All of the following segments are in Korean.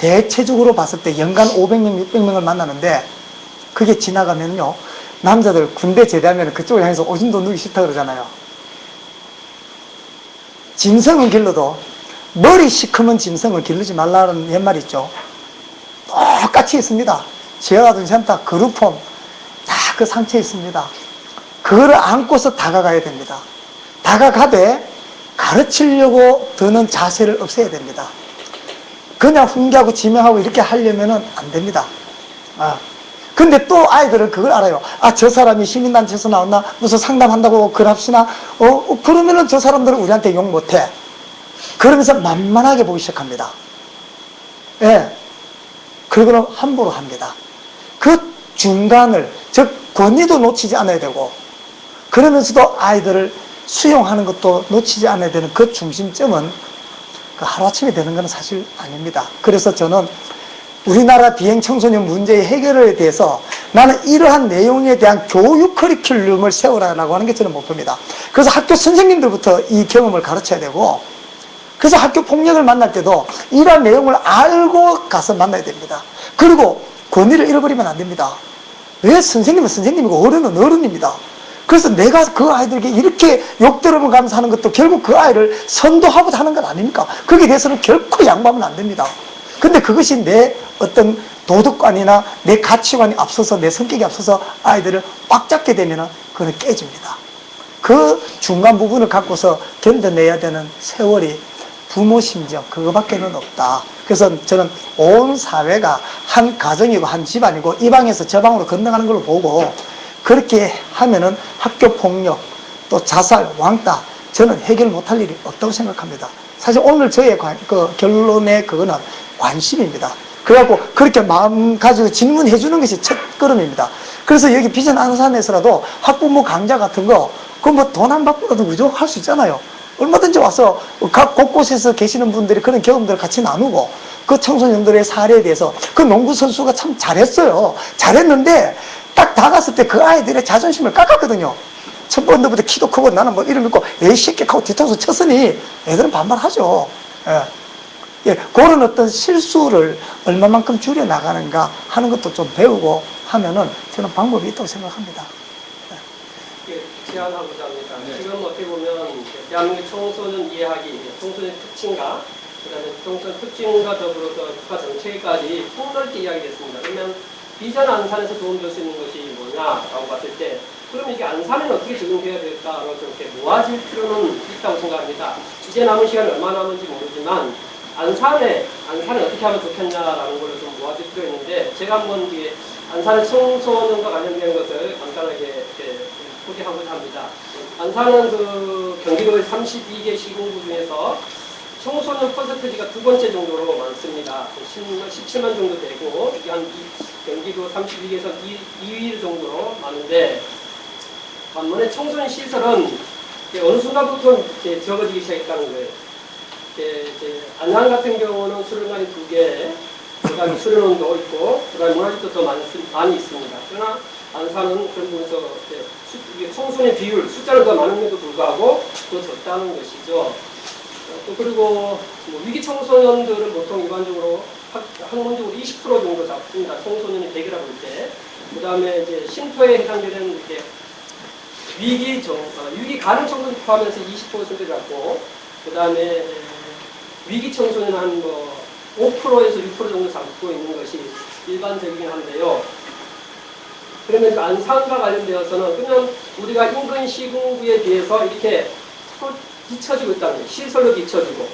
대체적으로 봤을 때 연간 500명, 600명을 만나는데 그게 지나가면요. 남자들 군대 제대하면 그쪽을 향해서 오줌도 누기 싫다 그러잖아요. 짐승은 길러도 머리 시커먼 짐승을 기르지 말라는 옛말이 있죠. 똑같이 있습니다. 쥐와 등산타, 그루폼 다 그 상처에 있습니다. 그거를 안고서 다가가야 됩니다. 다가가되 가르치려고 드는 자세를 없애야 됩니다. 그냥 훈계하고 지명하고 이렇게 하려면 안 됩니다. 근데 또 아이들은 그걸 알아요. 저 사람이 시민단체에서 나왔나? 무슨 상담한다고 그럽시나? 그러면은 저 사람들은 우리한테 욕 못해. 그러면서 만만하게 보기 시작합니다. 예. 그러고는 함부로 합니다. 그 중간을, 즉, 권위도 놓치지 않아야 되고, 그러면서도 아이들을 수용하는 것도 놓치지 않아야 되는 그 중심점은 그 하루아침에 되는 건 사실 아닙니다. 그래서 저는 우리나라 비행 청소년 문제의 해결에 대해서 나는 이러한 내용에 대한 교육 커리큘럼을 세우라고 하는 게 저는 목표입니다. 그래서 학교 선생님들부터 이 경험을 가르쳐야 되고, 그래서 학교 폭력을 만날 때도 이러한 내용을 알고 가서 만나야 됩니다. 그리고 권위를 잃어버리면 안 됩니다. 왜 선생님은 선생님이고 어른은 어른입니다. 그래서 내가 그 아이들에게 이렇게 욕 들어가면서 하는 것도 결국 그 아이를 선도하고 하는 건 아닙니까? 거기에 대해서는 결코 양보하면 안 됩니다. 근데 그것이 내 어떤 도덕관이나 내 가치관이 앞서서 내 성격이 앞서서 아이들을 꽉 잡게 되면 그건 깨집니다. 그 중간 부분을 갖고서 견뎌내야 되는 세월이 부모 심정 그거밖에는 없다. 그래서 저는 온 사회가 한 가정이고 한 집안이고 이 방에서 저 방으로 건너가는 걸로 보고 그렇게 하면은 학교 폭력 또 자살 왕따 저는 해결 못할 일이 없다고 생각합니다. 사실 오늘 저의 결론의 그거는 관심입니다. 그래갖고 그렇게 마음 가지고 질문해 주는 것이 첫 걸음입니다. 그래서 여기 비전 안산에서라도 학부모 강좌 같은 거 그거 뭐 돈 안 받고라도 그저 할 수 있잖아요. 얼마든지 와서 각 곳곳에서 계시는 분들이 그런 경험들을 같이 나누고 그 청소년들의 사례에 대해서 그 농구 선수가 참 잘했어요. 잘했는데 딱 다갔을 때 그 아이들의 자존심을 깎았거든요. 첫 번째부터 키도 크고 나는 뭐 이름 있고 에이 새끼 하고 뒤통수 쳤으니 애들은 반발하죠. 예, 그런 어떤 실수를 얼마만큼 줄여나가는가 하는 것도 좀 배우고 하면은 저는 방법이 있다고 생각합니다. 제안하고자 합니다. 지금 어떻게 보면 대한민국 청소년 이해하기, 청소년 특징과 그다음에 청소년 특징과 더불어서 국가 정책까지 폭넓게 이야기됐습니다. 그러면 비전 안산에서 도움줄 수 있는 것이 뭐냐라고 봤을 때 그럼 이게 안산에는 어떻게 적용돼야 될까라고 이렇게 모아질 필요는 있다고 생각합니다. 이제 남은 시간이 얼마 남은지 모르지만 안산에 어떻게 하면 좋겠냐라는 걸로 좀 모아질 필요 있는데 제가 한번 이게 안산의 청소년과 관련된 것을 간단하게 이렇게 소개하고자 합니다. 안산은 그 경기도의 32개 시군구 중에서 청소년 퍼센티지가 두 번째 정도로 많습니다. 17만 정도 되고 이게 한 경기도 32개에서 2위 정도로 많은데 반면에 청소년 시설은 어느 순간부터 적어지기 시작했다는 거예요. 안산 같은 경우는 수련관이 2개, 그 다음에 수련원도 있고, 그 다음에 문화집도 더 많이 있습니다. 그러나 안산은 그런 부분에서 청소년 비율, 숫자는 더 많음에도 불구하고 더 적다는 것이죠. 또 그리고 위기 청소년들은 보통 일반적으로 학문적으로 20% 정도 잡습니다. 청소년이 100이라고 할 때. 그 다음에 이제 쉼터에 해당되는 이렇게 위기 가능 청소년 포함해서 20% 잡고, 그 다음에 위기 청소년 한 5%에서 6% 정도 잡고 있는 것이 일반적이긴 한데요. 그러면 안산과 관련되어서는 그냥 우리가 인근 시군구에 비해서 이렇게 뒤처지고 있다는 거예요. 시설로 뒤처지고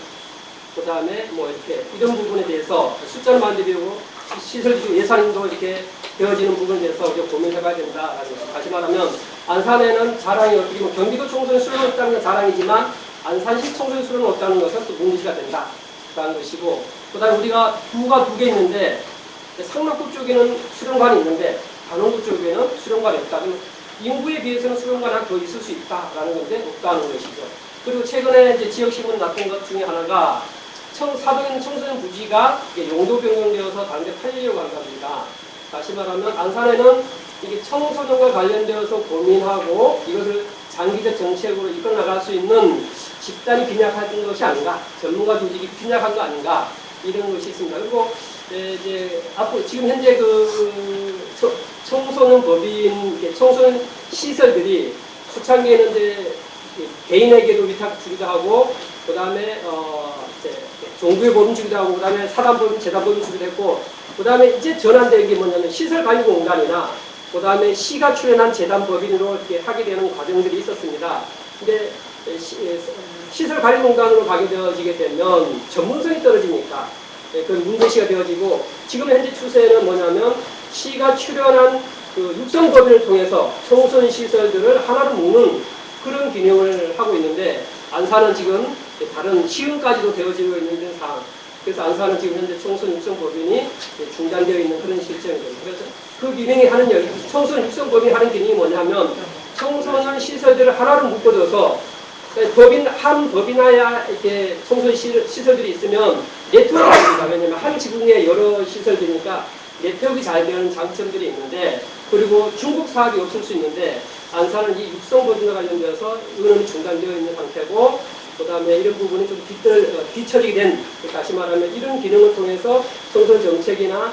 그 다음에 이렇게 이런 부분에 대해서 숫자를 만들고 시설적 예산도 이렇게 되어지는 부분에 대해서 우리가 고민해봐야 된다라는 거죠. 다시 말하면 안산에는 자랑이 어떻게 보면 경기도 청소년 수련원 있다는 건 자랑이지만 안산시 청소년 수련원 없다는 것은 또 문제가 된다라는 것이고 그 다음에 우리가 구가 2개 있는데 상록구 쪽에는 수련관이 있는데 단원구 쪽에는 수련관이 없다. 인구에 비해서는 수련관이 하나 더 있을 수 있다라는 건데 없다는 것이죠. 그리고 최근에 이제 지역신문에 났던 것 중에 하나가 사도인 청소년 부지가 용도 변경되어서 다른 데 팔리려고 한답니다. 다시 말하면 안산에는 이게 청소년과 관련되어서 고민하고 이것을 장기적 정책으로 이끌어나갈 수 있는 집단이 빈약한 것이 아닌가, 전문가 조직이 빈약한 거 아닌가 이런 것이 있습니다. 그리고 네, 이제 앞으로 지금 현재 청소년 법인, 청소년 시설들이 초창기에는 이제 개인에게도 위탁 주기도 하고, 그 다음에 이제 종부의 법인 주기도 하고, 그 다음에 사단 법인, 재단 법인 주기도 했고, 그 다음에 이제 전환된 게 뭐냐면 시설관리공단이나, 그 다음에 시가 출연한 재단 법인으로 이렇게 하게 되는 과정들이 있었습니다. 근데 시설관리공단으로 가게 되어지게 되면 전문성이 떨어지니까 그 문제시가 되어지고, 지금 현재 추세는 뭐냐면 시가 출연한 그 육성법인을 통해서 청소년 시설들을 하나로 묶는 그런 기능을 하고 있는데, 안산은 지금 다른 시흥까지도 되어지고 있는 상황. 그래서 안산은 지금 현재 청소년 육성법인이 중단되어 있는 그런 실정이거든요. 그래서 그 기능이 하는 역, 청소년 육성법인이 하는 기능이 뭐냐면 청소년 시설들을 하나로 묶어줘서 법인, 한 법인하야 이렇게 청소년 시설들이 있으면 네트워크가 됩니다. 왜냐면 한 지붕에 여러 시설들이니까 네트워크가 잘 되는 장점들이 있는데, 그리고 중국 사업이 없을 수 있는데, 안산은 이 육성법인과 관련돼서 의원이 중단되어 있는 상태고, 그 다음에 이런 부분이 좀 뒤처지게 된, 다시 말하면 이런 기능을 통해서 청소년 정책이나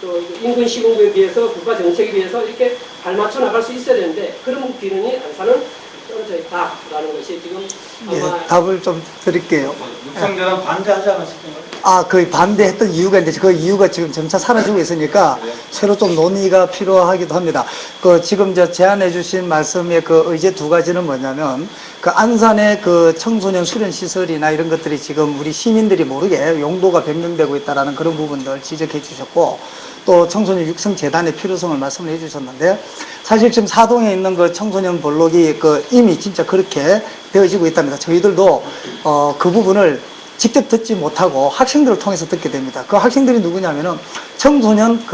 또 인근 시군구에 비해서 국가 정책에 비해서 이렇게 발맞춰 나갈 수 있어야 되는데, 그런 기능이 안산은 떨어져 있다라는 것이 지금 아마 예, 답을 좀 드릴게요. 육성재단 반대하지 않았을까요? 그 반대했던 이유가 있는데 그 이유가 지금 점차 사라지고 있으니까 새로 좀 논의가 필요하기도 합니다. 지금 제안해 주신 말씀의 그 의제 두 가지는 뭐냐면, 그 안산의 그 청소년 수련 시설이나 이런 것들이 지금 우리 시민들이 모르게 용도가 변경되고 있다라는 그런 부분들 지적해 주셨고, 또 청소년 육성재단의 필요성을 말씀을 해 주셨는데, 사실 지금 사동에 있는 그 청소년 볼록이 이미 진짜 그렇게 되어지고 있답니다. 저희들도 그 부분을 직접 듣지 못하고 학생들을 통해서 듣게 됩니다. 그 학생들이 누구냐면은 청소년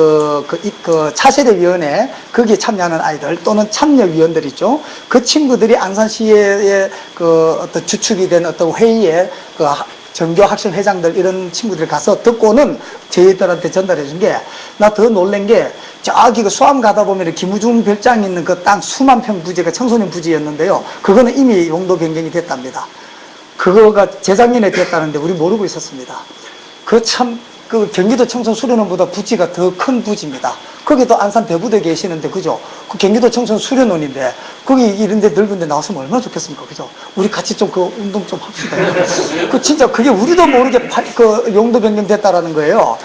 차세대위원회 거기에 참여하는 아이들 또는 참여위원들 있죠. 그 친구들이 안산시의 어떤 주축이 된 어떤 회의에 전교 학생 회장들 이런 친구들이 가서 듣고는 저희들한테 전달해 준 게, 나 더 놀란 게 저기 그 수암 가다 보면 김우중 별장 있는 그 땅 수만 평 부지가 청소년 부지였는데요. 그거는 이미 용도 변경이 됐답니다. 그거가 재작년에 됐다는데 우리 모르고 있었습니다. 그 경기도 청소년 수련원보다 부지가 더 큰 부지입니다. 거기도 안산 대구도에 계시는데, 그죠? 그 경기도 청소년 수련원인데, 거기 이런 데 넓은 데 나왔으면 얼마나 좋겠습니까? 그죠? 우리 같이 좀 운동 좀 합시다. 진짜 그게 우리도 모르게 용도 변경됐다라는 거예요.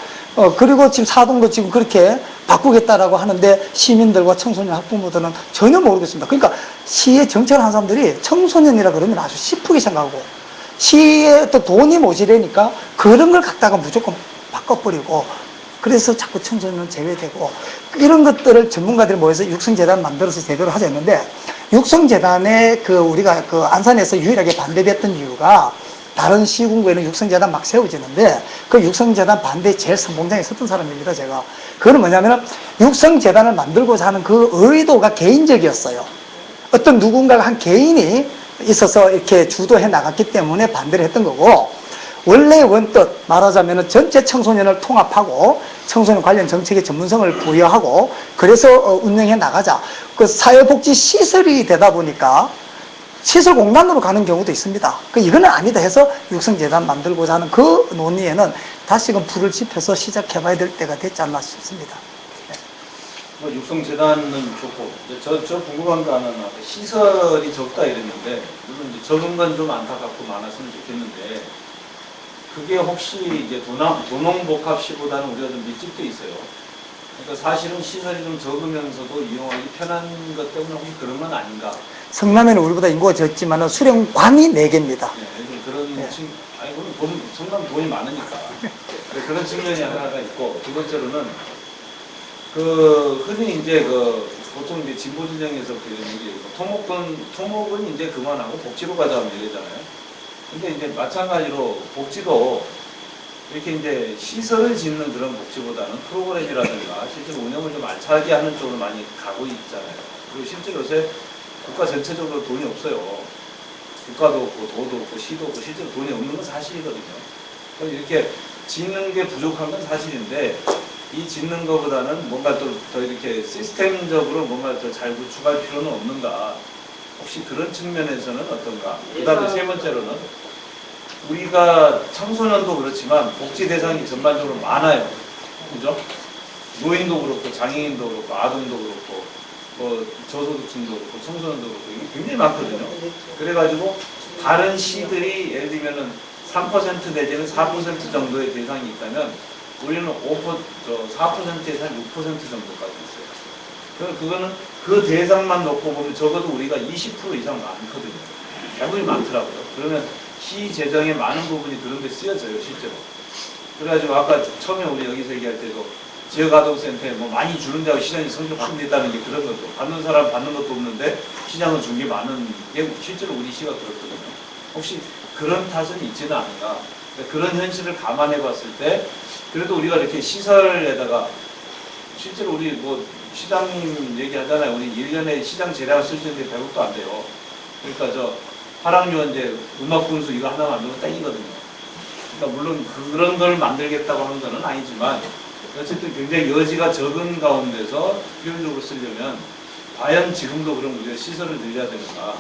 그리고 지금 사동도 지금 그렇게 바꾸겠다라고 하는데 시민들과 청소년 학부모들은 전혀 모르겠습니다. 그러니까 시의 정책을 하는 사람들이 청소년이라 그러면 아주 시프게 생각하고, 시에 또 돈이 모자라니까 그런 걸 갖다가 무조건 바꿔버리고, 그래서 자꾸 청소년은 제외되고, 이런 것들을 전문가들이 모여서 육성재단 만들어서 제대로 하자 했는데, 육성재단에 우리가 안산에서 유일하게 반대됐던 이유가, 다른 시군구에는 육성재단 막 세워지는데 그 육성재단 반대에 제일 선봉장에 섰던 사람입니다, 제가. 그거는 뭐냐면 육성재단을 만들고자 하는 그 의도가 개인적이었어요. 어떤 누군가가 한 개인이 있어서 이렇게 주도해 나갔기 때문에 반대를 했던 거고, 원래 원뜻 말하자면 전체 청소년을 통합하고 청소년 관련 정책의 전문성을 부여하고 그래서 운영해 나가자. 그 사회복지 시설이 되다 보니까 시설공단으로 가는 경우도 있습니다. 이거는 아니다 해서 육성재단 만들고자 하는 그 논의에는 다시금 불을 지펴서 시작해봐야 될 때가 됐지 않나 싶습니다. 육성재단은 좋고, 저 궁금한 거 하나는 시설이 적다 이랬는데, 물론 이제 적은 건 좀 안타깝고 많았으면 좋겠는데, 그게 혹시 이제 도농복합시보다는 우리가 좀 밀집돼 있어요. 그러니까 사실은 시설이 좀 적으면서도 이용하기 편한 것 때문에 혹시 그런 건 아닌가? 성남에는 우리보다 인구가 적지만 수련관이 4개입니다. 네, 그런 아니 그럼 성남 돈이 많으니까 그런 측면이 하나가 있고, 두 번째로는 흔히 이제 보통 이제 진보 진영에서 이런 얘기, 토목은 이제 그만하고 복지로 가자 이러잖아요. 근데 이제 마찬가지로 복지도 이렇게 이제 시설을 짓는 그런 복지보다는 프로그램이라든가 실제로 운영을 좀 알차게 하는 쪽으로 많이 가고 있잖아요. 그리고 실제로 요새 국가 전체적으로 돈이 없어요. 국가도 없고 도도 없고 시도 없고 실제로 돈이 없는 건 사실이거든요. 그래서 이렇게 짓는 게 부족한 건 사실인데, 이 짓는 것보다는 뭔가 더 이렇게 시스템적으로 뭔가 더 잘 구축할 필요는 없는가? 혹시 그런 측면에서는 어떤가? 그 다음에 세 번째로는 우리가 청소년도 그렇지만 복지 대상이 전반적으로 많아요. 그죠? 노인도 그렇고 장애인도 그렇고 아동도 그렇고 뭐 저소득층도 그렇고 청소년도 그렇고 이게 굉장히 많거든요. 그래가지고 다른 시들이 예를 들면은 3% 내지는 4% 정도의 대상이 있다면 우리는 4%에서 한 6% 정도까지 있어요. 그거는 그 대상만 놓고 보면 적어도 우리가 20% 이상 많거든요. 상당히 많더라고요. 그러면 시 재정의 많은 부분이 그런 데 쓰여져요, 실제로. 그래가지고 아까 처음에 우리 여기서 얘기할 때도 지역아동센터에 뭐 많이 주는다고 시장이 성적 확 냈다는 게 그런 거죠. 받는 사람 받는 것도 없는데 시장은 준 게 많은 게 실제로 우리 시가 그렇거든요. 혹시 그런 탓은 있지는 않은가. 그러니까 그런 현실을 감안해 봤을 때 그래도 우리가 이렇게 시설에다가 실제로 우리 뭐 시장님 얘기하잖아요. 우리 1년에 시장 재량을 쓸 수 있는 게 100억도 안 돼요. 그러니까 저 화랑유원제 음악 분수 이거 하나 만들면 땡이거든요. 그러니까 물론 그런 걸 만들겠다고 하는 건 아니지만 어쨌든 굉장히 여지가 적은 가운데서 필요적으로 쓰려면 과연 지금도 그럼 우리가 시설을 늘려야 되는가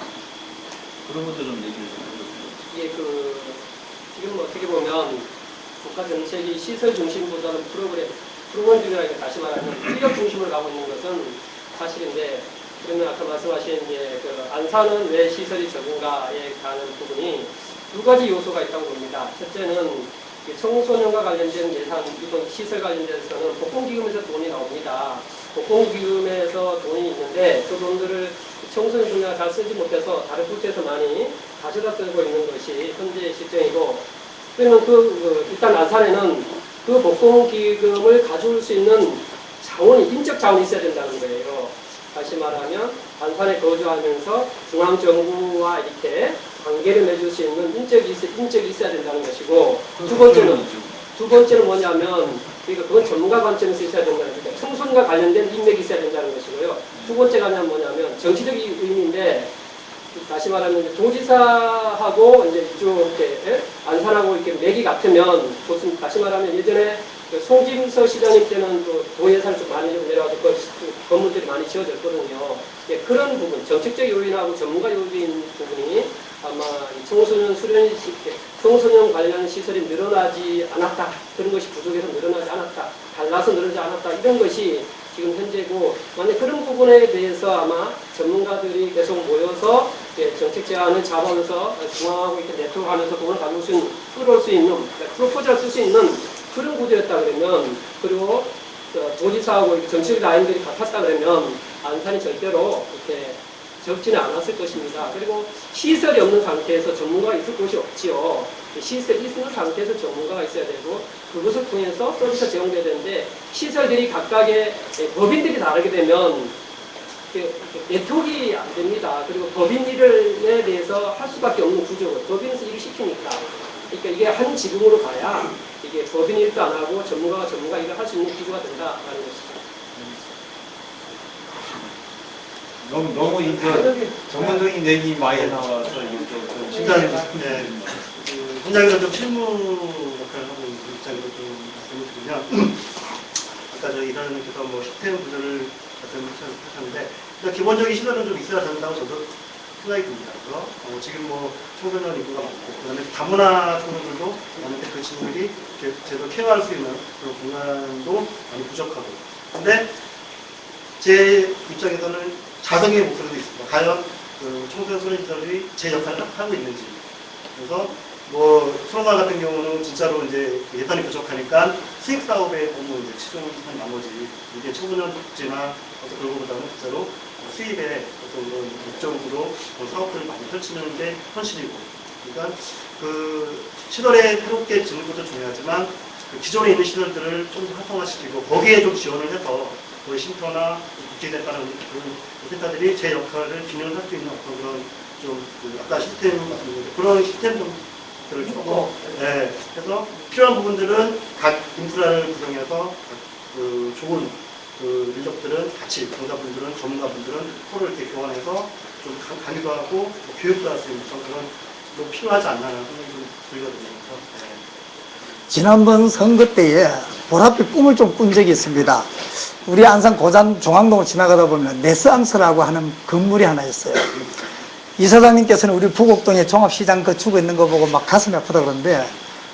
그런 것도 좀 얘기를 좀 해보세요. 이게 지금 어떻게 보면 국가 정책이 시설 중심보다는 프로그램 다시 말하면 인력 중심으로 가고 있는 것은 사실인데, 그러면 아까 말씀하신 안산은 왜 시설이 적은가에 관한 부분이 두 가지 요소가 있다고 봅니다. 첫째는 청소년과 관련된 예산, 이번 시설 관련돼서는 복권기금에서 돈이 나옵니다. 복권기금에서 돈이 있는데 그 돈들을 청소년 분야가 잘 쓰지 못해서 다른 곳에서 많이 가져다 쓰고 있는 것이 현재 실정이고, 그러면 일단 안산에는 그 복권기금을 가져올 수 있는 인적 자원이 있어야 된다는 거예요. 다시 말하면 안산에 거주하면서 중앙정부와 이렇게 관계를 맺을 수 있는 인적이 있어야 된다는 것이고, 두 번째는 뭐냐면, 그러니까 그건 전문가 관점에서 있어야 된다는 거죠. 청소년과 관련된 인맥이 있어야 된다는 것이고요. 두 번째가 뭐냐면 정치적인 의미인데, 다시 말하면 도지사하고 이제 쭉 이렇게 안산하고 이렇게 맥이 같으면, 다시 말하면 예전에 송진서 시장님 때는 도 예산을 좀 많이 내려와서 건물들이 많이 지어졌거든요. 예, 그런 부분, 정책적 요인하고 전문가 요인 부분이 아마 청소년 관련 시설이 늘어나지 않았다. 그런 것이 부족해서 늘어나지 않았다. 달라서 늘어나지 않았다. 이런 것이 지금 현재고, 만약 그런 부분에 대해서 아마 전문가들이 계속 모여서 정책 제안을 잡아서 중앙하고 이렇게 네트워크하면서 돈을 끌어올 수 있는, 프로포즈를 쓸 수 있는 그런 구조였다 그러면, 그리고 도지사하고 정치적 라인들이 같았다 그러면 안산이 절대로 이렇게 적지는 않았을 것입니다. 그리고 시설이 없는 상태에서 전문가가 있을 곳이 없지요. 시설이 있는 상태에서 전문가가 있어야 되고, 그것을 통해서 서비스가 제공돼야 되는데, 시설들이 각각의 법인들이 다르게 되면 네트워크가 안 됩니다. 그리고 법인 일에 대해서 할 수밖에 없는 구조고, 법인에서 일을 시키니까. 그러니까 이게 한 지붕으로 가야 이게 법인 일도 안 하고 전문가 일을 할 수 있는 구조가 된다라는 것이죠. 너무 이제 전문적인 얘기 많이 나와서 이게 좀 일단 현장에서 좀 실무 역할을 하고 있는 입장에서 좀 말씀을 드리면, 아까 저희 이사님께서 뭐 시스템 구조를 말씀하셨는데, 기본적인 시설은 좀 있어야 된다고 저도 생각이 듭니다. 그래서 지금 뭐 청소년 인구가 많고, 그다음에 다문화 청소년들도 많은데 그 친구들이 제대로 케어할 수 있는 그런 공간도 많이 부족하고. 근데 제 입장에서는 자성의 목소리도 있습니다. 과연 청소년 소년들이 제 역할을 하고 있는지. 그래서 뭐 수로마을 같은 경우는 진짜로 이제 예산이 부족하니까 수익 사업에 너무 이제 치중한 나머지 이게 청소년 복지나 그런 것보다는 진짜로 수입에 어떤 그런 목적으로 사업들을 많이 펼치는 게 현실이고. 그러니까 그 시설에 새롭게 짓는 것도 중요하지만 그 기존에 있는 시설들을 좀 더 활성화시키고 거기에 좀 지원을 해서 거의 쉼터나 국제대가라는 그런 센터들이 제 역할을 균형할 수 있는 어떤 그런 아까 시스템 같은 그런 시스템들을 조금 해서 필요한 부분들은 각 인프라를 구성해서 좋은 인력들은 같이 강사분들은 전문가분들은 서로 이렇게 교환해서 좀 강의도 하고 교육도 할 수 있는 그런 좀 필요하지 않나 하는 생각이 좀 들거든요. 그래서, 지난번 선거 때에 보랏빛 꿈을 좀 꾼 적이 있습니다. 우리 안산 고잔 중앙동을 지나가다 보면 네스앙스라고 하는 건물이 하나 있어요. 이사장님께서는 우리 부곡동에 종합시장 거주고 있는 거 보고 막 가슴이 아프다 그러는데,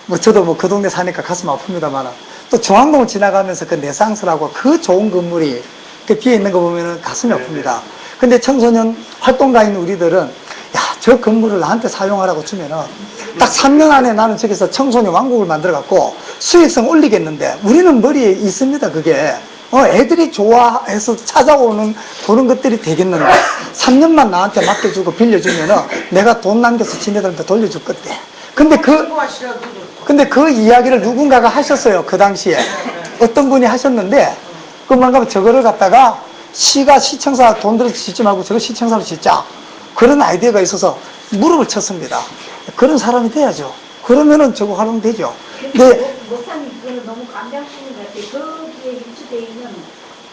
뭐 저도 뭐 그 동네 사니까 가슴 아픕니다만, 또 중앙동을 지나가면서 그 내상스라고 그 좋은 건물이 그 비어 있는 거 보면은 가슴이 아픕니다. 근데 청소년 활동가인 우리들은 야, 저 건물을 나한테 사용하라고 주면은 딱 3년 안에 나는 저기서 청소년 왕국을 만들어 갖고 수익성 올리겠는데 우리는 머리에 있습니다, 그게. 애들이 좋아해서 찾아오는 그런 것들이 되겠는데 3년만 나한테 맡겨주고 빌려주면은 내가 돈 남겨서 지네들한테 돌려줄 건데. 근데 그 이야기를 누군가가 하셨어요, 그 당시에. 어떤 분이 하셨는데, 그만 가면 저거를 갖다가 시가 시청사 돈 들여서 짓지 말고 저거 시청사로 짓자. 그런 아이디어가 있어서 무릎을 쳤습니다. 그런 사람이 돼야죠. 그러면은 저거 활용되죠. 네. 목사님, 그거는 너무 감정적인 것 같아요. 거기에 유치되어 있는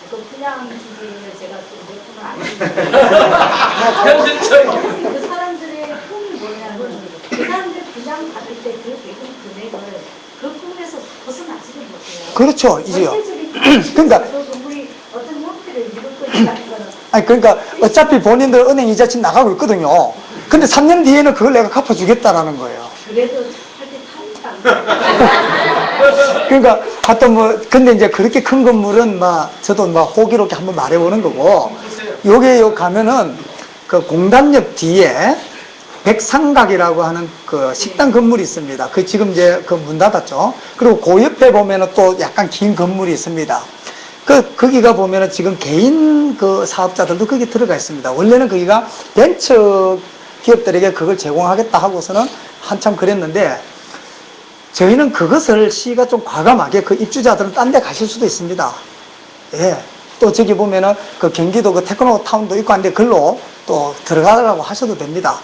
그 분양 주제를 제가 몇 분을 안 했는데. 그 사람들의 꿈이 뭐냐면, 그 사람들 분양 받을 때 그 배경 금액을 그 꿈에서 벗어나지를 못해요. 그렇죠, 이제요. 그러니까. 그 건물이 어떤 형태를 이룰 것이라는 거는. 아니, 그러니까 어차피 본인들 은행 이자 지금 나가고 있거든요. 근데 3년 뒤에는 그걸 내가 갚아주겠다라는 거예요. 그래도 할 때 타니까. 그러니까 하여튼 뭐 근데 이제 그렇게 큰 건물은 막 저도 막 호기롭게 한번 말해보는 거고, 요게 요 가면은 그 공단역 뒤에 백상각이라고 하는 그 식당 건물이 있습니다. 그 지금 이제 그 문 닫았죠. 그리고 그 옆에 보면은 또 약간 긴 건물이 있습니다. 거기가 보면은 지금 개인 그 사업자들도 거기 들어가 있습니다. 원래는 거기가 벤처 기업들에게 그걸 제공하겠다 하고서는 한참 그랬는데, 저희는 그것을 시가 좀 과감하게 그 입주자들은 딴 데 가실 수도 있습니다. 예. 또 저기 보면은 그 경기도 그 테크노 타운도 있고 한데 글로 또 들어가라고 하셔도 됩니다.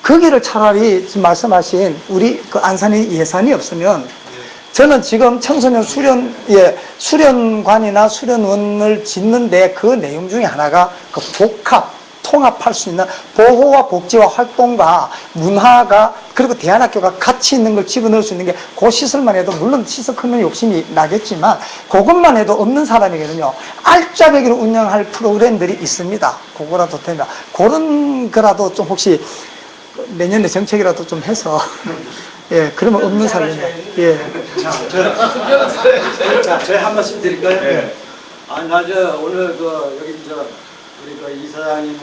거기를 차라리 지금 말씀하신 우리 그 안산이 예산이 없으면, 저는 지금 청소년 수련관이나 수련원을 짓는데 그 내용 중에 하나가 그 통합할 수 있는 보호와 복지와 활동과 문화가, 그리고 대안학교가 같이 있는 걸 집어넣을 수 있는 게 그 시설만 해도, 물론 시설 크면 욕심이 나겠지만 그것만 해도 없는 사람이거든요. 알짜배기로 운영할 프로그램들이 있습니다. 그거라도 되면 그런 거라도 좀 혹시 내년에 정책이라도 좀 해서 예, 그러면 없는 사람이네. 예. 제가 한 말씀 드릴까요? 네. 오늘 여기 우리 그 이사장님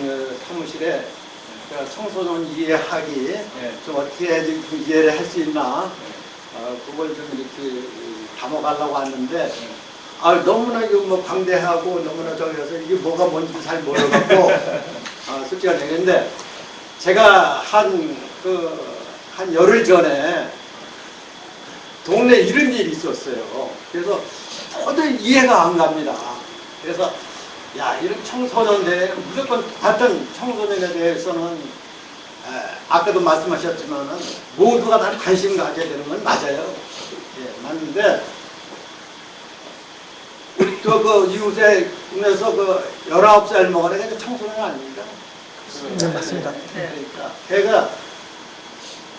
사무실에 청소년 이해하기 좀 어떻게 좀 이해를 할 수 있나 그걸 좀 이렇게 담아가려고 왔는데 너무나 뭐 방대하고 너무나 저기 해서 이게 뭐가 뭔지 잘 몰라갖고 솔직히 되는데, 제가 한 열흘 전에 동네 이런 일이 있었어요. 그래서 도저히 이해가 안 갑니다. 그래서 이런 청소년들 무조건 같은 청소년에 대해서는 아까도 말씀하셨지만은 모두가 다 관심 가져야 되는 건 맞아요. 예, 맞는데 우리 그 이웃에 군에서 19살 먹은 애가 청소년 아닙니까? 네, 맞습니다. 그러니까 걔가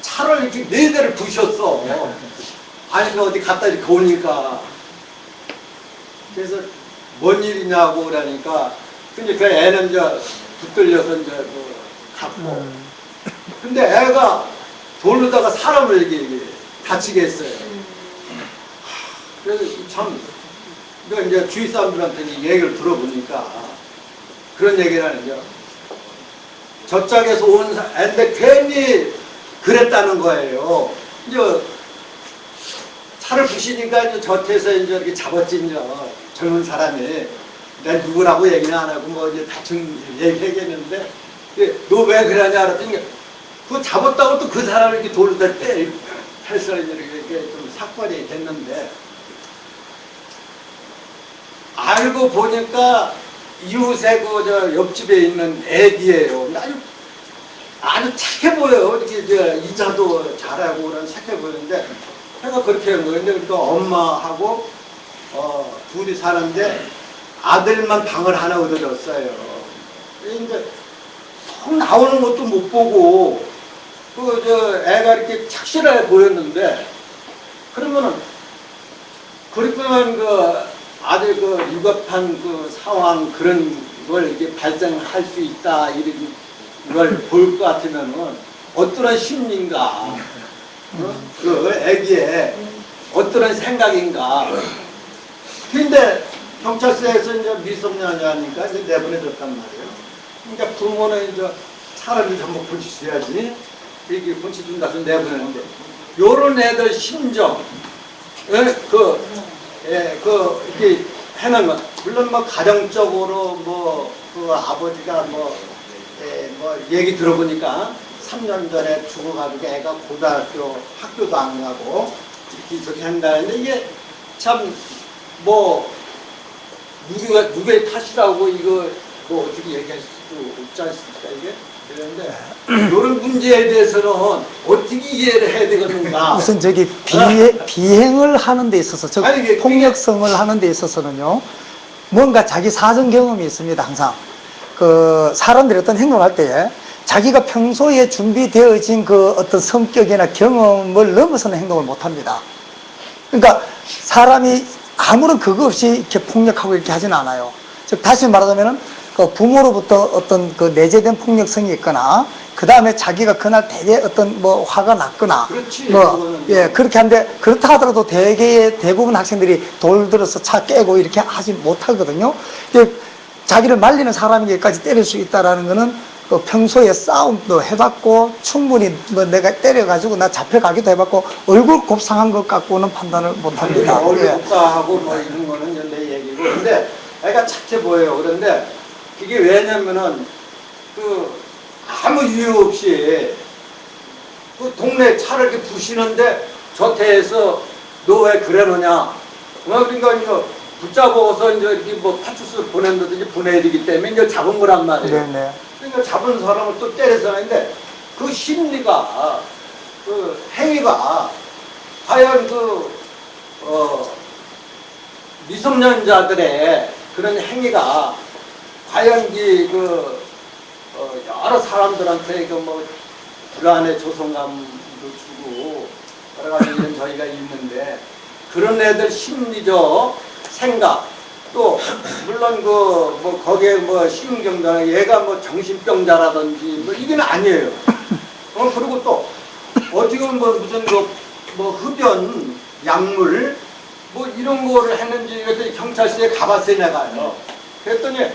차를 이렇게 4대를 부셨어. 아니 어디 갖다 이렇게 오니까. 그래서 뭔 일이냐고 그러니까, 근데 그 애는 이제 붙들려서 이제 갔고. 근데 애가 돌로다가 사람을 이렇게 다치게 했어요. 그래서 참, 이제 주위 사람들한테 얘기를 들어보니까 그런 얘기를 하는 거죠. 저짝에서 온 애인데 괜히 그랬다는 거예요. 이제 차를 부시니까 이제 젖에서 이제 이렇게 잡았지, 이제 젊은 사람이. 내가 누구라고 얘기는 안 하고 뭐 이제 대충 얘기하겠는데, 너 왜 그러냐 그랬더니, 그거 잡았다고 또 그 사람을 이렇게 돌다 해서 이렇게 좀 사건이 됐는데, 알고 보니까 이웃에 옆집에 있는 애기예요. 아주 착해 보여요. 이렇게 이자도 잘하고 그런 착해 보이는데, 해가 그렇게 한 거예요. 그러니까 엄마하고 둘이 사는데 아들만 방을 하나 얻어줬어요. 이제 통 나오는 것도 못 보고 애가 이렇게 착실해 보였는데, 그러면은 그렇게만 아들 위급한 상황 그런 걸 이렇게 발생할 수 있다 이런 걸 볼 것 같으면은 어떠한 심리인가? 그 애기에 어떤 생각인가. 근데 경찰서에서 이제 미성년이 하니까 이제 내보내줬단 말이에요. 그러니까 부모는 이제 차라리 한번 고치셔야지. 이게 고치준다 해서 내보내는데 요런 애들 심정 이렇게 해놓은 건 물론 뭐 가정적으로 그 아버지가 뭐 얘기 들어보니까 3년 전에 죽어가지고 애가 고등학교 학교도 안 가고 이렇게 한다는데 이게 참 누구의 탓이라고 이거 어떻게 얘기할 수 없지 않습니까 이게? 그런데 이런 문제에 대해서는 어떻게 이해를 해야 되겠는가? 우선 저기 비행을 하는 데 있어서, 즉 아니, 그게- 폭력성을 하는 데 있어서는요, 뭔가 자기 사전 경험이 있습니다. 항상 그 사람들이 어떤 행동을 할 때에 자기가 평소에 준비되어진 그 어떤 성격이나 경험을 넘어서는 행동을 못 합니다. 그러니까 사람이 아무런 그거 없이 이렇게 폭력하고 이렇게 하지는 않아요. 즉 다시 말하자면은 그 부모로부터 어떤 그 내재된 폭력성이 있거나, 그 다음에 자기가 그날 되게 어떤 화가 났거나, 그렇지, 그거는. 예, 그렇게 하는데, 그렇다 하더라도 대부분 학생들이 돌 들어서 차 깨고 이렇게 하지 못하거든요. 자기를 말리는 사람에게까지 때릴 수 있다라는 거는 평소에 싸움도 해봤고, 충분히 내가 때려가지고 나 잡혀가기도 해봤고, 얼굴 곱상한 것 갖고는 판단을 못합니다. 얼굴 예. 복사하고 이런 거는 이제 내 얘기고. 근데 애가 착해 보여요. 그런데 이게 왜냐면은 아무 이유 없이 그 동네 차를 이렇게 부시는데 저태에서 너 왜 그래놓냐? 그러니까 이거 붙잡아서 이제 이렇게 파출소를 보낸다든지 보내야 되기 때문에 이제 잡은 거란 말이에요. 네네. 그러니까 잡은 사람을 또 때려서 하는데 그 심리가, 그 행위가 과연 미성년자들의 그런 행위가 과연 여러 사람들한테 불안의 조성감도 주고 여러 가지 이런 저희가 있는데 그런 애들 심리적 생각 또 물론 거기에 심경자나 얘가 정신병자라든지 이게는 아니에요. 그리고 또 어떻게 보면 무슨 흡연 약물 이런 거를 했는지 그랬더니 경찰서에 가봤어요 내가요. 그랬더니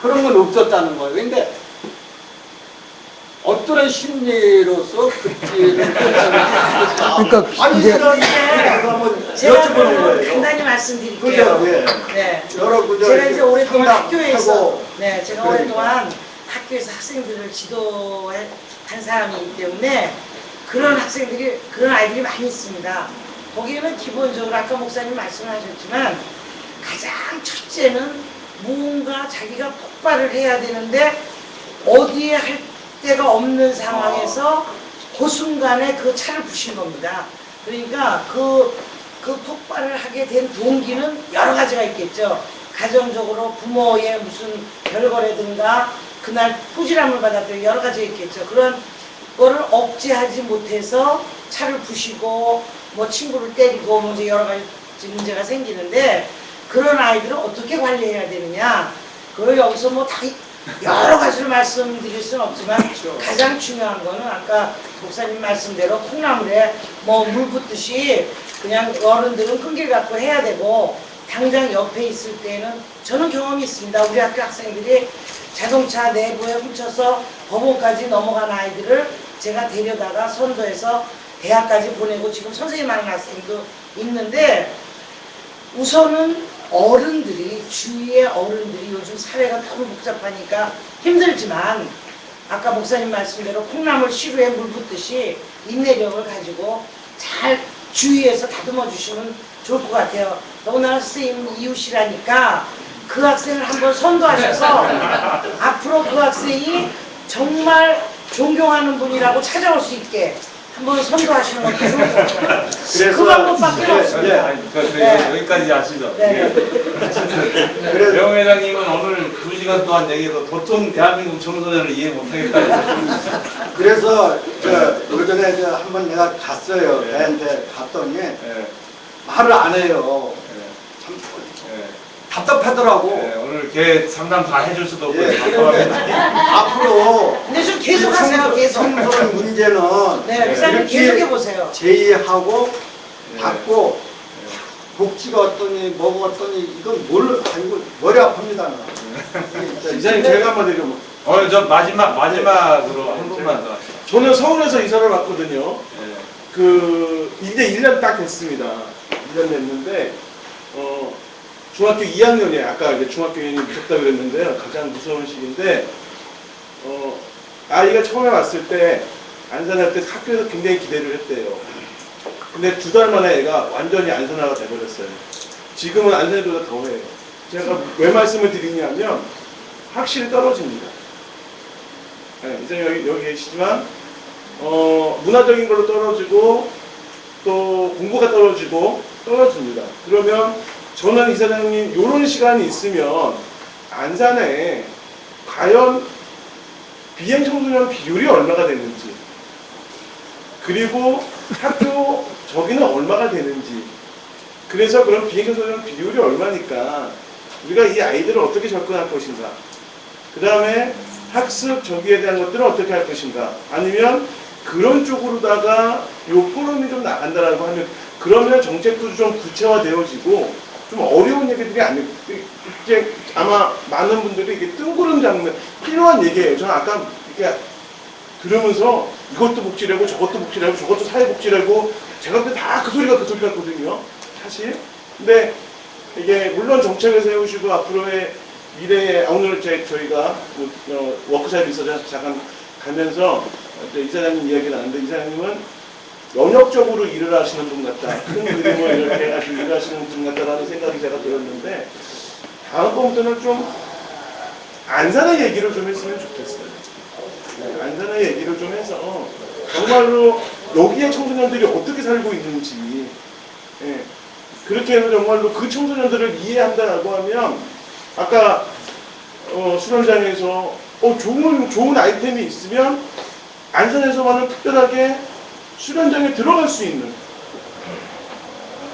그런 건 없었다는 거예요. 근데 어떤 심리로서 그렇지는 그러니까 아니 이제- 제가 한번 제가 여쭤보는 그러면 거예요. 간단히 말씀드릴게요. 그죠? 네. 네. 여러 제가 이제 오랫동안 학교에서, 상담하고 제가 그러니까. 오랫동안 학교에서 학생들을 지도한 사람이기 때문에 그런 아이들이 많이 있습니다. 거기에는 기본적으로 아까 목사님 말씀하셨지만 가장 첫째는 무언가 자기가 폭발을 해야 되는데 어디에 할 데가 없는 상황에서 그 순간에 그 차를 부신 겁니다. 그러니까 그 폭발을 하게 된 동기는 여러 가지가 있겠죠. 가정적으로 부모의 무슨 별거라든가 그날 꾸지람을 받았던 여러 가지가 있겠죠. 그런 거를 억제하지 못해서 차를 부시고 친구를 때리고 이제 여러 가지 문제가 생기는데 그런 아이들은 어떻게 관리해야 되느냐. 그걸 여기서 다 여러 가지로 말씀드릴 수는 없지만 가장 중요한 거는 아까 목사님 말씀대로 콩나물에 물 붓듯이 그냥 어른들은 끈기를 갖고 해야 되고 당장 옆에 있을 때는 저는 경험이 있습니다. 우리 학교 학생들이 자동차 내부에 훔쳐서 법원까지 넘어간 아이들을 제가 데려다가 선도해서 대학까지 보내고 지금 선생님 하는 학생도 있는데 우선은 주위의 어른들이 요즘 사회가 너무 복잡하니까 힘들지만 아까 목사님 말씀대로 콩나물 시루에 물 붓듯이 인내력을 가지고 잘 주위에서 다듬어 주시면 좋을 것 같아요. 너무나 선생님 이웃이라니까 그 학생을 한번 선도하셔서 앞으로 그 학생이 정말 존경하는 분이라고 찾아올 수 있게 한번 선도하시는 것도 좋을 것 같아요. 그 방법밖에 없습니다. 네. 여기까지 아시죠? 네. 명 회장님은 오늘 2시간 동안 얘기해도 도통 대한민국 청소년을 이해 못하겠다고. 그래서 예전에 한번 내가 갔어요. 애한테 갔더니 말을 안 해요. 참 답답하더라고. 오늘 걔 상담 다 해줄 수도 없고 예, 답답하게. 그런데 앞으로 근데 좀 계속 하세요, 계속. 청소년 문제는 네, 목사님 이렇게 계속 해보세요. 제의하고 받고 복지가 어떠니 뭐가 어떠니 이건 뭘 알고 머리 아픕니다. 나. 이사님 제가 한마디 좀. 저 마지막으로 한 분만 더 하시죠. 저는 서울에서 이사를 왔거든요. 예. 이제 1년 딱 됐습니다. 1년 됐는데, 중학교 2학년이에요. 아까 이제 중학교 2학년이 무섭다 그랬는데요. 가장 무서운 시기인데, 아이가 처음에 왔을 때, 안산할 때 학교에서 굉장히 기대를 했대요. 근데 2달 만에 애가 완전히 안산화가 돼버렸어요. 지금은 안산보다 더해요. 제가 왜 말씀을 드리냐면, 확실히 떨어집니다. 네, 이제 여기 계시지만, 문화적인 걸로 떨어지고, 또 공부가 떨어집니다. 그러면 저는 이사장님, 이런 시간이 있으면, 안산에 과연 비행 청소년 비율이 얼마가 되는지, 그리고 학교 저기는 얼마가 되는지, 그래서 그런 비행 청소년 비율이 얼마니까, 우리가 이 아이들을 어떻게 접근할 것인가, 그 다음에 학습 저기에 대한 것들을 어떻게 할 것인가, 아니면 그런 쪽으로다가 요구름이 좀 나간다라고 하면, 그러면 정책도 좀 구체화되어지고 좀 어려운 얘기들이 아니고, 이제 아마 많은 분들이 이게 뜬구름 잡는 필요한 얘기예요. 저는 아까 이렇게 들으면서 이것도 복지라고 저것도 복지라고 저것도 사회복지라고 제가 그때 다 그 소리가 같거든요. 사실. 근데 이게 물론 정책을 세우시고 앞으로의 미래에 오늘 저희가 워크샵 있어서 잠깐 가면서 이사장님 이야기를 나눴는데, 이사장님은 연역적으로 일을 하시는 분 같다. 큰 그림을 이렇게 해가지고 일을 하시는 분 같다라는 생각이 제가 들었는데, 다음번부터는 좀 안산의 얘기를 좀 했으면 좋겠어요. 네, 안산의 얘기를 좀 해서 정말로 여기에 청소년들이 어떻게 살고 있는지, 예, 그렇게 해서 정말로 그 청소년들을 이해한다라고 하면, 아까 수련장에서 좋은 아이템이 있으면 안산에서만은 특별하게 수련장에 들어갈 수 있는,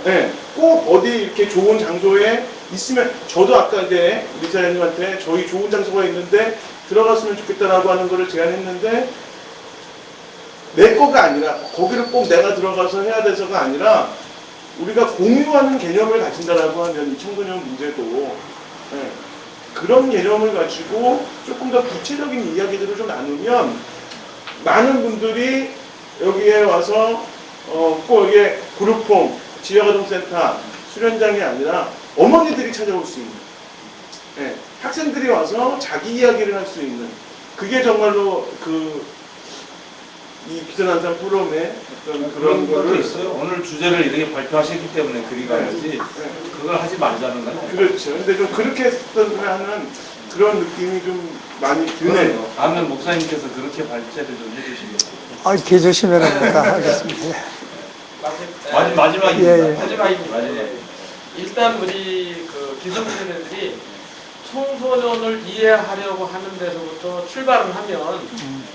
네, 꼭 어디 이렇게 좋은 장소에 있으면, 저도 아까 이제 우리 사장님한테 저희 좋은 장소가 있는데 들어갔으면 좋겠다라고 하는 거를 제안했는데, 내 거가 아니라 거기를 꼭 내가 들어가서 해야 돼서가 아니라 우리가 공유하는 개념을 가진다라고 하면 이 청소년 문제도, 네, 그런 개념을 가지고 조금 더 구체적인 이야기들을 좀 나누면 많은 분들이 여기에 와서 꼭 여기에 그룹홈, 지역아동센터, 수련장이 아니라 어머니들이 찾아올 수 있는, 네, 학생들이 와서 자기 이야기를 할 수 있는, 그게 정말로 이 비전안산 포럼의 어떤 그런 그런 것도 거를 있어요. 오늘 주제를 이렇게 발표하셨기 때문에 그리 가야지 그걸 하지 말자는 건 아니에요. 그렇죠. 근데 좀 그렇게 했으면 그런 느낌이 좀 많이 드네요. 다음에 목사님께서 그렇게 발제를 좀 해주시겠어요? 해주시면 하겠습니다. 마지막입니다. 예, 예. 마지막입니다. 일단 우리 기성세대들이 청소년을 이해하려고 하는 데서부터 출발을 하면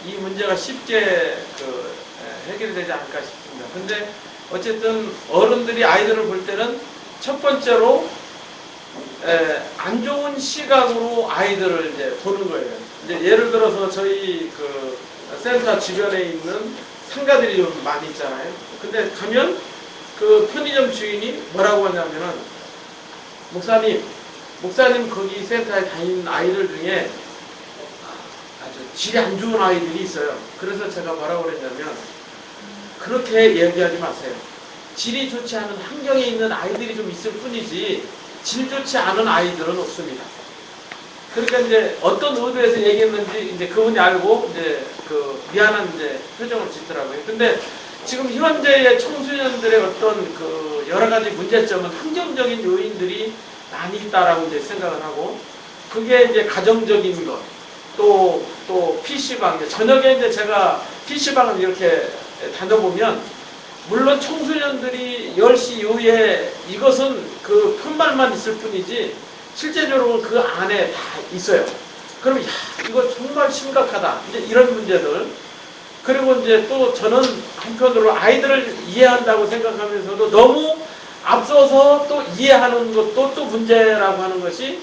이 문제가 쉽게 해결이 되지 않을까 싶습니다. 근데 어쨌든 어른들이 아이들을 볼 때는 첫 번째로 안 좋은 시각으로 아이들을 이제 보는 거예요. 이제 예를 들어서 저희 센터 주변에 있는 상가들이 좀 많이 있잖아요. 근데 가면 그 편의점 주인이 뭐라고 하냐면은, 목사님 거기 센터에 다니는 아이들 중에 아주 질이 안 좋은 아이들이 있어요. 그래서 제가 뭐라고 그랬냐면, 그렇게 얘기하지 마세요. 질이 좋지 않은 환경에 있는 아이들이 좀 있을 뿐이지 질 좋지 않은 아이들은 없습니다. 그러니까 이제 어떤 의도에서 얘기했는지 이제 그분이 알고 이제 미안한 이제 표정을 짓더라고요. 근데 지금 현재의 청소년들의 어떤 여러 가지 문제점은 환경적인 요인들이 많이 있다라고 이제 생각을 하고, 그게 이제 가정적인 것, 또 PC방, 저녁에 이제 제가 PC방을 이렇게 다녀보면, 물론 청소년들이 10시 이후에 이것은 편말만 있을 뿐이지 실제적으로 그 안에 다 있어요. 그럼 이거 정말 심각하다. 이제 이런 문제들. 그리고 이제 또 저는 한편으로 아이들을 이해한다고 생각하면서도 너무 앞서서 또 이해하는 것도 또 문제라고 하는 것이,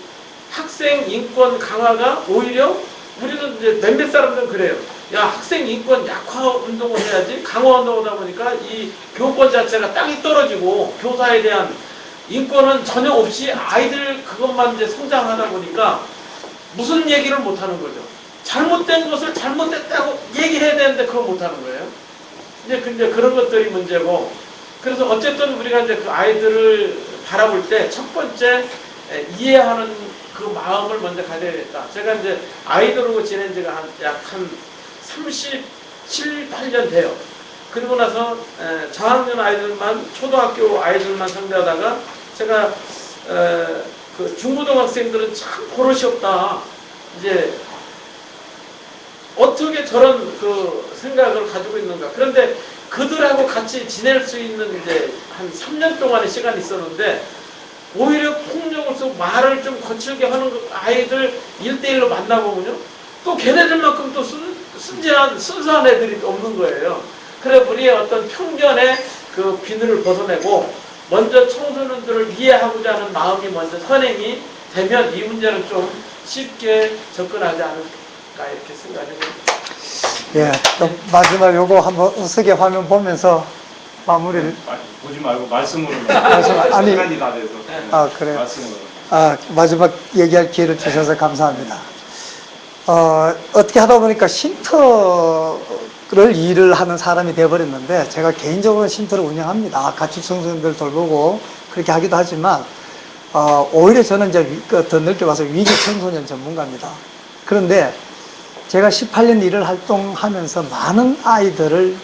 학생 인권 강화가 오히려 우리는 이제 몇몇 사람들은 그래요. 야, 학생 인권 약화 운동을 해야지, 강화 운동을 하다 보니까 이 교권 자체가 땅이 떨어지고 교사에 대한 인권은 전혀 없이 아이들 그것만 이제 성장하다 보니까 무슨 얘기를 못 하는 거죠. 잘못된 것을 잘못됐다고 얘기해야 되는데 그걸 못 하는 거예요. 이제 근데 그런 것들이 문제고, 그래서 어쨌든 우리가 이제 그 아이들을 바라볼 때 첫 번째 이해하는 그 마음을 먼저 가져야겠다. 제가 이제 아이들하고 지낸 지가 약 한 37, 8년 돼요. 그리고 나서 저학년 아이들만, 초등학교 아이들만 상대하다가 제가 그 중고등학생들은 참 버릇이 없다. 이제 어떻게 저런 그 생각을 가지고 있는가. 그런데 그들하고 같이 지낼 수 있는 이제 한 3년 동안의 시간이 있었는데, 오히려 폭력을 쓰고 말을 좀 거칠게 하는 아이들 1대1로 만나보면요, 또 걔네들만큼 또 순진한 순수한 애들이 없는 거예요. 그래서 우리의 어떤 편견의 그 비늘을 벗어내고 먼저 청소년들을 이해하고자 하는 마음이 먼저 선행이 되면 이 문제는 좀 쉽게 접근하지 않을까 이렇게 생각합니다. 예, 또 마지막 요거 한번 우스개 화면 보면서 마무리를. 보지 말고 말씀으로. 아니, 시간이 다 돼서. 아, 그래요? 말씀으로. 마지막 얘기할 기회를 주셔서 감사합니다. 어떻게 하다 보니까 쉼터를 일을 하는 사람이 되어버렸는데, 제가 개인적으로 쉼터를 운영합니다. 가출 청소년들 돌보고 그렇게 하기도 하지만, 오히려 저는 이제 더 넓게 봐서 위기 청소년 전문가입니다. 그런데 제가 18년 일을 활동하면서 많은 아이들을